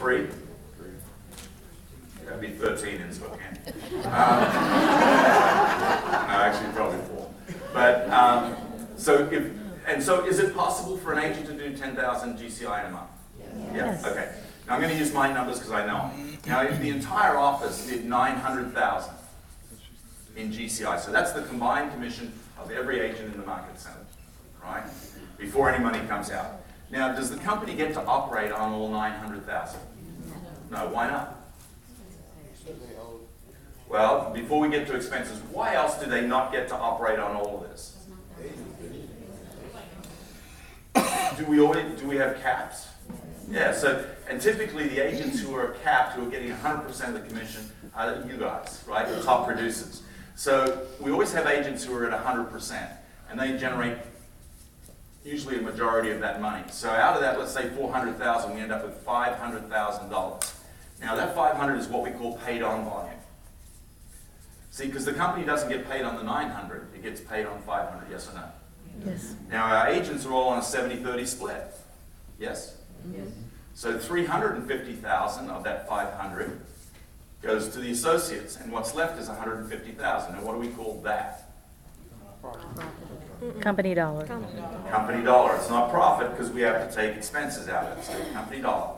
3? That'd be 13 in Spokane. No, actually probably 4. But so is it possible for an agent to do 10,000 GCI in a month? Yes. Yeah. Okay. Now I'm going to use my numbers because I know them. Now if the entire office did 900,000 in GCI, so that's the combined commission of every agent in the market center, right? Before any money comes out. Now, does the company get to operate on all 900,000? No. Why not? Well, before we get to expenses, why else do they not get to operate on all of this? Do we have caps? Yeah, and typically the agents who are capped, who are getting 100% of the commission, are you guys, right? The top producers. So we always have agents who are at 100%, and they generate usually a majority of that money. So out of that, let's say 400,000, we end up with $500,000. Now that 500 is what we call paid on volume. See, because the company doesn't get paid on the 900, it gets paid on 500, yes or no? Yes. Now our agents are all on a 70-30 split, yes? Yes. So 350,000 of that 500 goes to the associates, and what's left is 150,000. And what do we call that? Company dollar. Company dollar. It's not profit because we have to take expenses out of it. So company dollar.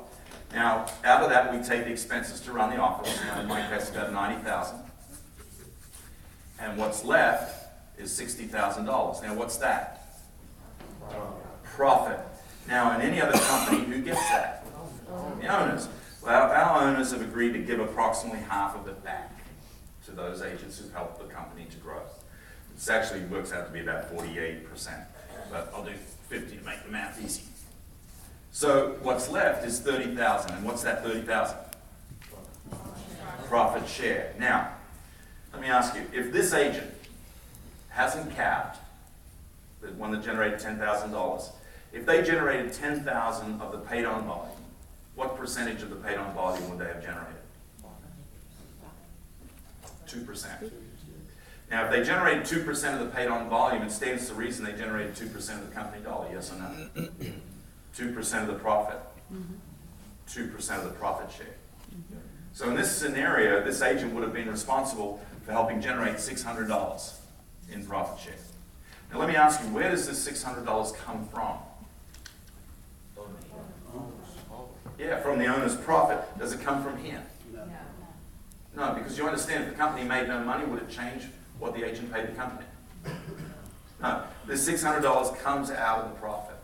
Now, out of that, we take the expenses to run the office. Now, in my case, about 90,000. And what's left is $60,000. Now, what's that? Profit. Now, in any other company, who gets that? The owners. Well, our owners have agreed to give approximately half of it back to those agents who helped the company to grow. It actually works out to be about 48%, but I'll do 50 to make the math easy. So what's left is 30,000, and what's that 30,000? Profit share. Now, let me ask you, if this agent hasn't capped, the one that generated $10,000, if they generated 10,000 of the paid on volume, what percentage of the paid on volume would they have generated? 2%. Now, if they generated 2% of the paid on volume, it stands to reason they generated 2% of the company dollar, yes or no? 2% of the profit. 2% of the profit share. So in this scenario, this agent would have been responsible for helping generate $600 in profit share. Now let me ask you, where does this $600 come from? Yeah, from the owner's profit. Does it come from here? No, because you understand if the company made no money, would it change what the agent paid the company? No, this $600 comes out of the profit.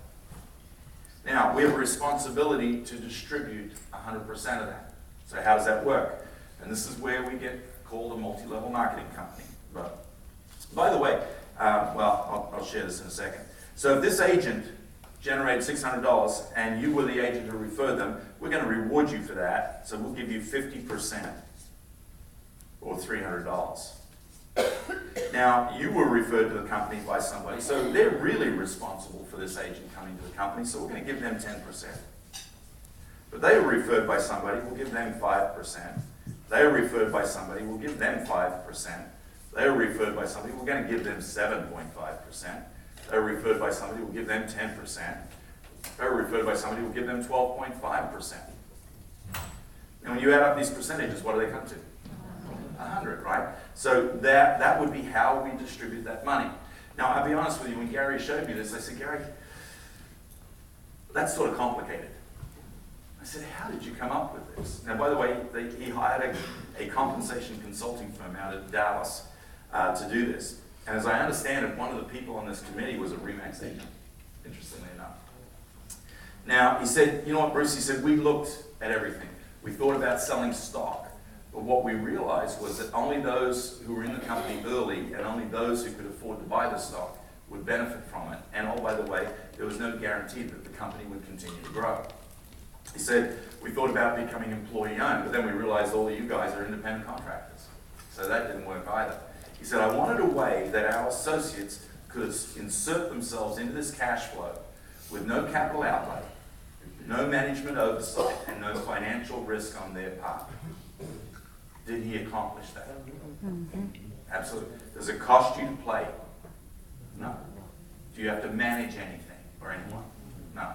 Now, we have a responsibility to distribute 100% of that. So how does that work? And this is where we get called a multi-level marketing company. But, by the way, I'll share this in a second. So if this agent generated $600 and you were the agent who referred them, we're going to reward you for that. So we'll give you 50% or $300. Now, you were referred to the company by somebody, so they're really responsible for this agent coming to the company, so we're going to give them 10%. But they were referred by somebody, we'll give them 5%. They were referred by somebody, we'll give them 5%. They were referred by somebody, we're going to give them 7.5%. They were referred by somebody, we'll give them 10%. They were referred by somebody, we'll give them 12.5%. And when you add up these percentages, what do they come to? 100, right? So that would be how we distribute that money. Now, I'll be honest with you, when Gary showed me this, I said, Gary, that's sort of complicated. I said, how did you come up with this? Now, by the way, he hired a compensation consulting firm out of Dallas to do this. And as I understand it, one of the people on this committee was a RE/MAX agent, interestingly enough. Now, he said, you know what, Bruce, he said, we looked at everything. We thought about selling stock. But what we realized was that only those who were in the company early and only those who could afford to buy the stock would benefit from it. And oh, by the way, there was no guarantee that the company would continue to grow. He said, we thought about becoming employee-owned, but then we realized all of you guys are independent contractors. So that didn't work either. He said, I wanted a way that our associates could insert themselves into this cash flow with no capital outlay, no management oversight, and no financial risk on their part. Did he accomplish that? Absolutely. Does it cost you to play? No. Do you have to manage anything or anyone? No.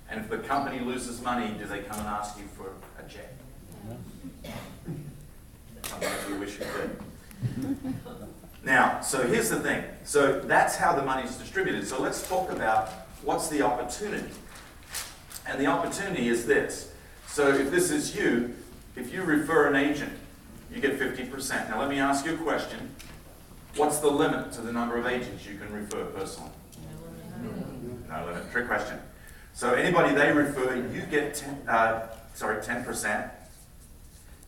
And if the company loses money, do they come and ask you for a a check. Sometimes we wish we could. Now, so here's the thing. So that's how the money is distributed. So let's talk about what's the opportunity. And the opportunity is this. So if this is you, if you refer an agent, you get 50%. Now let me ask you a question. What's the limit to the number of agents you can refer personally? No limit. Trick question. So anybody they refer, you get 10%.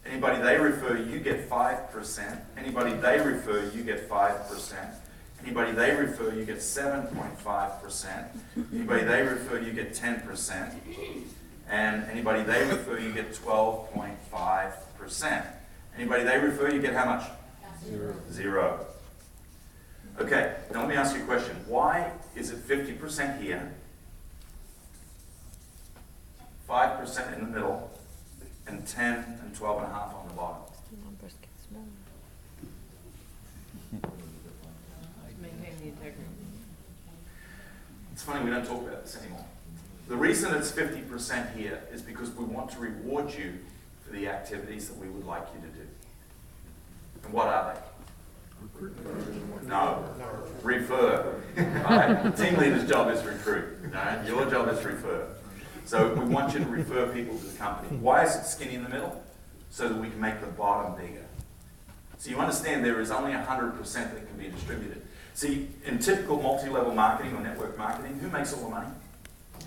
Anybody they refer, you get 5%. Anybody they refer, you get 5%. Anybody they refer, you get 7.5%. Anybody they refer, you get 10%. And anybody they refer, you get 12.5%. Anybody they refer, you get how much? Zero. Okay, now let me ask you a question. Why is it 50% here, 5% in the middle, and 10 and 12.5 on the bottom? It's funny we don't talk about this anymore. The reason it's 50% here is because we want to reward you for the activities that we would like you to do. And what are they? No. Refer. Right? The team leader's job is recruit. Right? Your job is refer. So we want you to refer people to the company. Why is it skinny in the middle? So that we can make the bottom bigger. So you understand there is only 100% that can be distributed. See, in typical multi-level marketing or network marketing, who makes all the money?